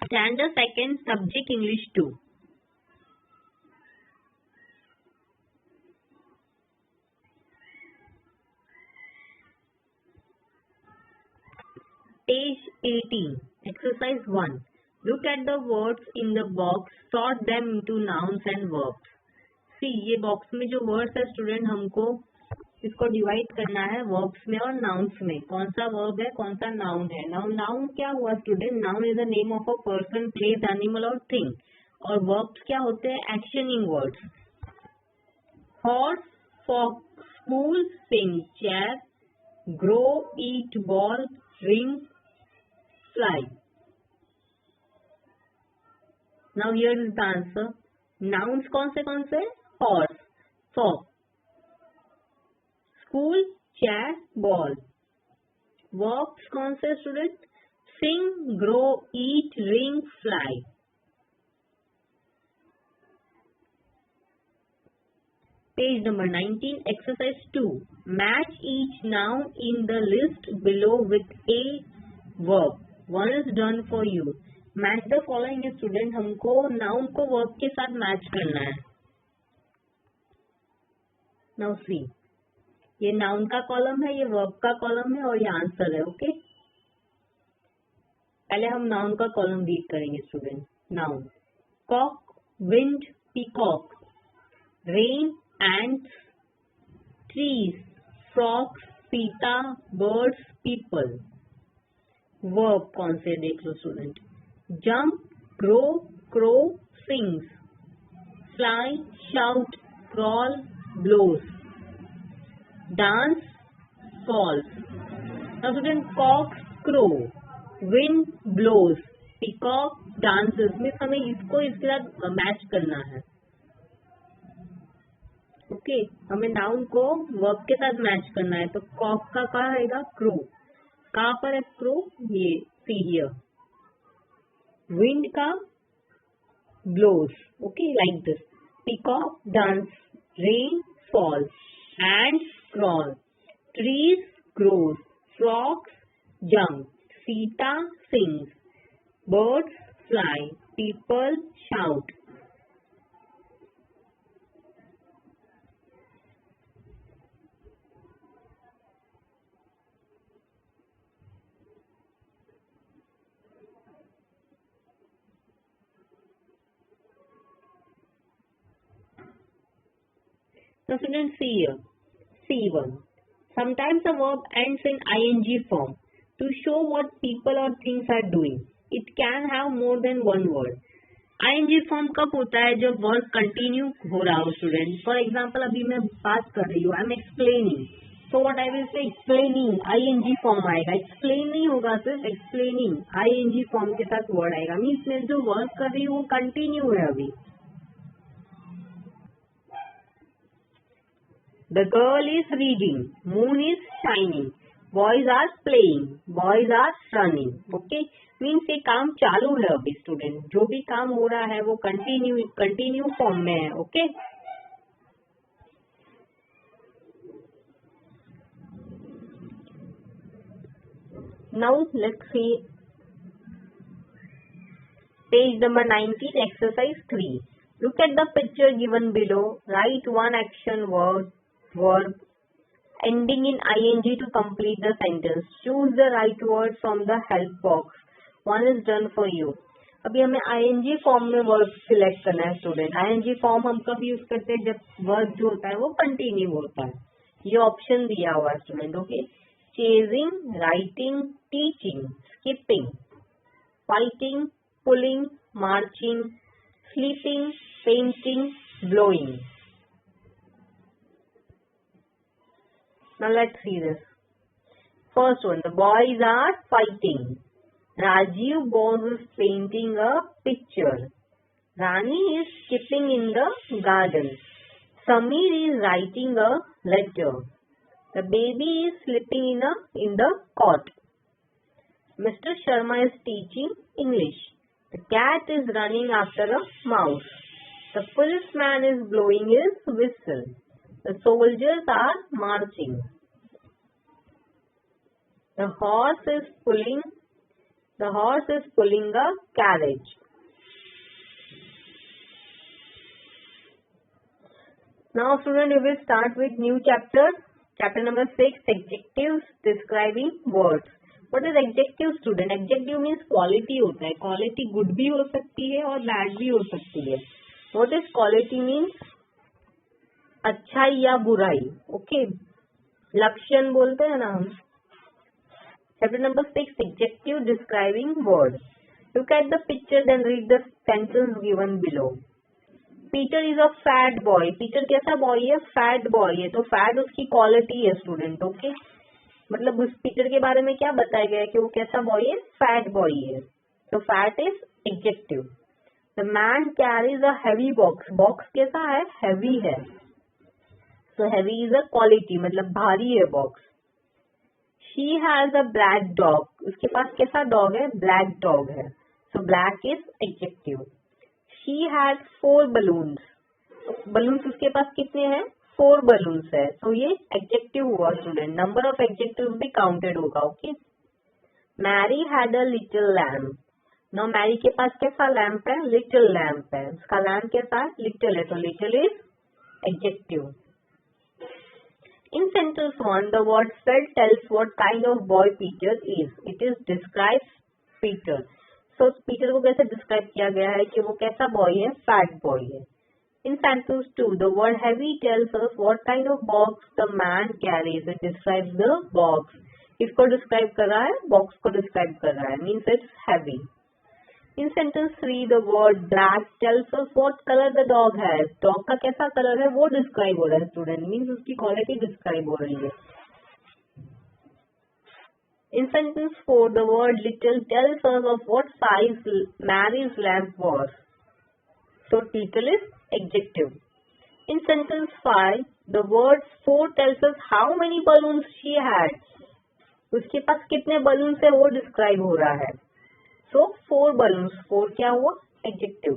Standard 2nd, Subject English 2. Page 18. Exercise 1. Look at the words in the box. Sort them into nouns and verbs. See, ये box में जो words है student, हमको इसको divide करना है वर्ब्स में और नाउन्स में. कौन सा वर्ब है, कौन सा नाउन है. नाउन क्या हुआ student? Noun is the name of a person, place, animal और थिंग. और वर्ब्स क्या होते हैं? Actioning words. Horse, fox, school, sing, chair, grow, eat, ball, ring, fly. Now here is the answer. Nouns कौन से? Horse, fox, school, chair, ball. Verbs कौन से student? Sing, grow, eat, ring, fly. Page number 19, exercise 2. Match each noun in the list below with a verb. One is done for you. Match the following student. हमको noun को verb के साथ match करना है. Now see, ये noun का column है, ये verb का कॉलम है और ये आंसर है. ओके, पहले हम noun का कॉलम रीड करेंगे student. Noun: cock, wind, peacock, rain, ants, trees, frogs, cheetah, birds, people. Verb कौन से देख लो student. Jump, grow, crow, sings, fly, shout, crawl, blows, dance, falls. Student, cock, crow, wind, blows, peacock, dances. में हमें इसको इसके साथ match करना है. ओके, हमें नाउन को वर्ब के साथ मैच करना है. तो कॉक का क्या आएगा? क्रो. कहाँ पर है क्रो? ये सी हियर. विंड का blows. Okay, like this. Peacock dance, rain falls, ants crawl, trees grows, frogs jump, Sita sings, birds fly, people shout. Now students, see here. C1. Sometimes a verb ends in ing form to show what people or things are doing. It can have more than one word. ing form कब होता है? जब verb continue हो रहा हो student. For example अभी मैं बात कर रही हूँ, I am explaining. So what I will say, explaining, ing form आएगा. एक्सप्लेन नहीं होगा, सिर्फ एक्सप्लेनिंग ing फॉर्म के साथ वर्ड आएगा. मीन्स मैं जो वर्ब कर रही हूँ वो कंटिन्यू है अभी. The girl is reading. Moon is shining. Boys are playing. Boys are running. Okay? Means ये काम चालू है अभी स्टूडेंट. जो भी काम हो रहा है वो कंटिन्यू फॉर्म में है. Okay? Now let's see page number 19, exercise 3. Look at the picture given below. Write one action verb ending in ing to complete the sentence. Choose the right word from the help box. One is done for you. अभी हमें ing form में verb select करना है student. ing form हम कब use करते हैं? जब वर्ब जो होता है वो कंटिन्यू होता है. ये ऑप्शन दिया हुआ है student. Okay, chasing, writing, teaching, skipping, fighting, pulling, marching, sleeping, painting, blowing. Now let's see this. First one, the boys are fighting. Rajiv boss is painting a picture. Rani is skipping in the garden. Samir is writing a letter. The baby is sleeping in the cot. Mr. Sharma is teaching English. The cat is running after a mouse. The policeman is blowing his whistle. The soldiers are marching. The horse is pulling The horse is pulling a carriage. Now student, we will start with new chapter. Chapter number 6, adjectives describing words. What is adjective student? Adjective means quality होता है. Quality good भी हो सकती है और bad भी हो सकती है. What is quality means? अच्छाई या बुराई. Okay. लक्षण बोलते हैं ना हम. Chapter number 6, adjective describing words. Look at the picture then read the sentence given below. Peter is a fat boy. Peter कैसा boy है? Fat boy है. तो fat उसकी quality है student. Okay. मतलब उस Peter के बारे में क्या बताया गया है कि वो कैसा boy है? Fat boy है. तो fat is adjective. The man carries a heavy box. Box कैसा है? Heavy है. So heavy is a quality. मतलब भारी है box. She has a black dog. उसके पास कैसा dog है? Black dog है. So black is adjective. She had 4 balloons. Balloons उसके पास कितने हैं? 4 balloons है. So ये adjective हुआ student. Number of adjectives भी counted होगा. Okay. Mary had a little lamb. Now Mary के पास कैसा lamp है? Little lamp है. उसका lamp कैसा है? Little है. So little is adjective. In sentence 1, the word fat tells what kind of boy Peter is. It is describes Peter. So Peter को कैसे describe किया गया है कि वो कैसा boy है? Fat boy है. In sentence 2, the word heavy tells us what kind of box the man carries. It describes the box. किसको describe कर रहा है? Box को describe कर रहा है. Means it's heavy. In sentence 3, the word black tells us what color the dog has. Dog का कैसा color है वो describe हो रहा है student. Means उसकी quality describe हो रही है. In sentence 4, the word little tells us of what size Mary's lamp was. So little is adjective. In sentence 5, the word 4 tells us how many balloons she had. उसके पास कितने balloons है वो describe हो रहा है. So 4 balloons. 4 क्या हुआ? Adjective.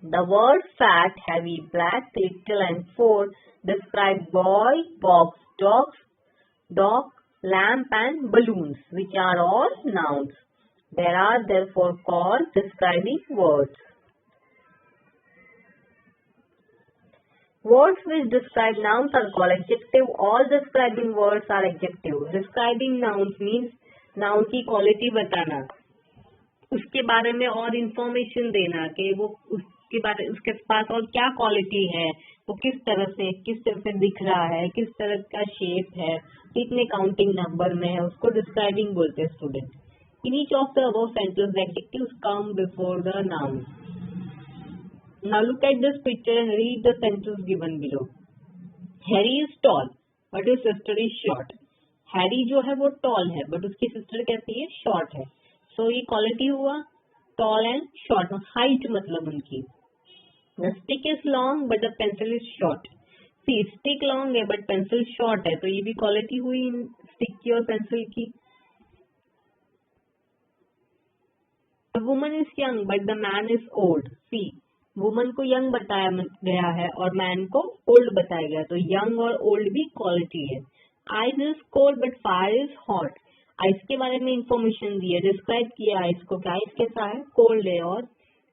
The word fat, heavy, black, little and 4 describe boy, box, dog, lamp and balloons, which are all nouns. There are therefore called describing words. Words which describe nouns are called adjective. All describing words are adjective. Describing nouns means noun की quality बताना, उसके बारे में और information देना कि वो उसके पास और क्या क्वालिटी है, वो किस तरह से दिख रहा है, किस तरह का शेप है, कितने काउंटिंग नंबर में है, उसको डिस्क्राइबिंग बोलते हैं student. In each of the above sentence adjectives come before the noun. Now look at this picture and read the sentence given below. Harry is tall but his sister is short. Harry जो है वो toll है but उसकी sister कैसी है? Short है. So ये quality हुआ tall and short. हाइट मतलब उनकी. The stick is long but the pencil is short. See, stick long है but pencil short है, तो ये भी क्वालिटी हुई stick की और pencil की. The woman is young but the man is old. See, woman को young बताया गया है और man को old बताया गया, तो young और old भी क्वालिटी है. Ice is cold but fire is hot. Ice के बारे में इंफॉर्मेशन दी है, डिस्क्राइब किया आइस को कि आइस कैसा है? कोल्ड है. और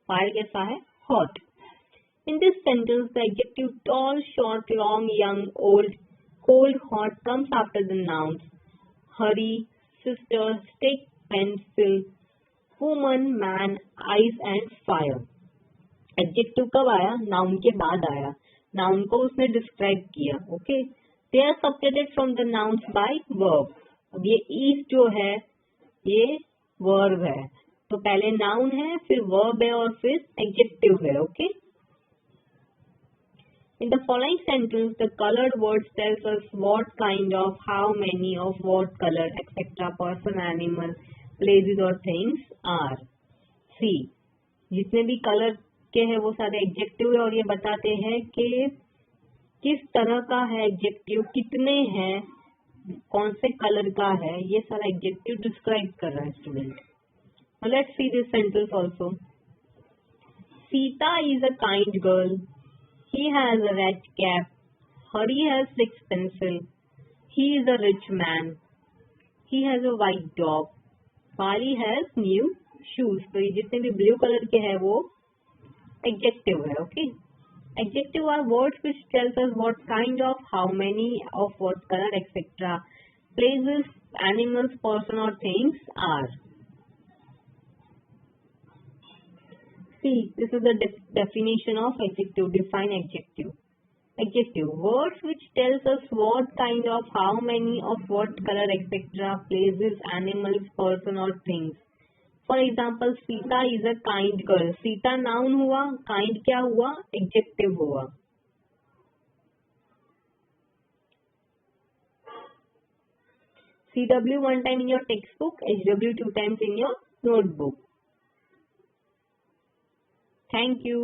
फायर कैसा है? Hot. In this sentence the adjective tall, short, long, young, old, cold, hot comes after the nouns Hari, sister, stick, pencil, woman, man, ice and fire. Adjective कब आया? नाउन के बाद आया. नाउन को उसने डिस्क्राइब किया. Okay. They are separated from the nouns by verb. अब ये is जो है ये वर्ब है, तो पहले नाउन है, फिर वर्ब है और फिर एडजेक्टिव है. Okay. In the following sentence the coloured words tales us what kind of, how many of, what colour etcetera, person, animal, places और थिंग्स आर. सी, जितने भी कलर के हैं वो सारे एडजेक्टिव है और ये बताते हैं कि किस तरह का है एडजेक्टिव, कितने हैं, कौन से कलर का है, ये सारा एडजेक्टिव डिस्क्राइब कर रहा है student. Let's see this sentence also. Sita is a kind girl. He has a red cap. Hari has 6 pencil. He is a rich man. He has a white dog. Pali has new shoes. तो ये जितने भी blue colour के हैं वो adjective है। Okay, adjective are words which tells us what kind of, how many of, what colour et cetera, places, animals, person और things are. See, this is the definition of adjective. Define adjective. Adjective, words which tells us what kind of, how many of, what color etc. places, animals, person or things. For example, Sita is a kind girl. Sita noun हुआ, kind क्या हुआ, adjective हुआ। CW one time in your textbook, HW 2 times in your notebook. Thank you.